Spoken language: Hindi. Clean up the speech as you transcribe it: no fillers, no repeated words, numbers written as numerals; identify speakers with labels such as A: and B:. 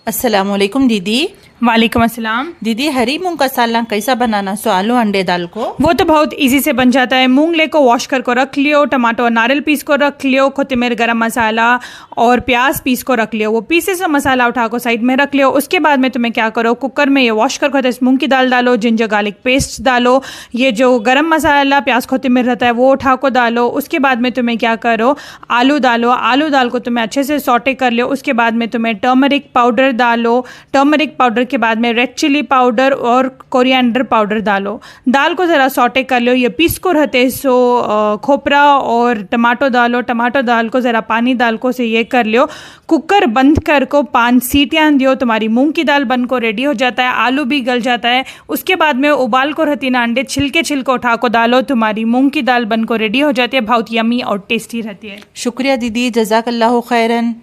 A: अस्सलामुअलैकुम दीदी।
B: वालेकुम अस्सलाम।
A: दीदी हरी मूंग का सालन कैसा बनाना सो आलू अंडे दाल को?
B: वो तो बहुत इजी से बन जाता है। मूंग ले को वॉश करके रख लियो, टमाटो और नारियल पीस को रख लियो, कोथिमीर गरम मसाला और प्याज पीस को रख लियो। वो पीसे से मसाला उठा को साइड में रख लियो। उसके बाद में तुम्हें क्या करो, कुकर में ये वॉश करके इस मूंग की दाल डालो, जिंजर गार्लिक पेस्ट डालो, ये जो गरम मसाला प्याज कोथिमीर रहता है वो उठा को डालो। उसके बाद में तुम्हें क्या करो, आलू डालो। आलू दाल को तुम्हें अच्छे से सॉटे कर लियो। उसके बाद में तुम्हें टर्मरिक पाउडर डालो। टर्मरिक पाउडर के बाद में रेड चिली पाउडर और कोरिएंडर पाउडर डालो। दाल को ज़रा सॉटे कर लो। ये पीस को रहते सो खोपरा और टमाटो डालो। टमाटो दाल को ज़रा पानी डाल को से ये कर लियो। कुकर बंद कर को 5 सीटियाँ दियो। तुम्हारी मूंग की दाल बन को रेडी हो जाता है, आलू भी गल जाता है। उसके बाद में उबाल को रहती ना अंडे छिलके उठा को डालो। तुम्हारी मूंग की दाल बन को रेडी हो जाती है, बहुत यमी और टेस्टी रहती है।
A: शुक्रिया दीदी, जज़ाकल्लाहु खैरन।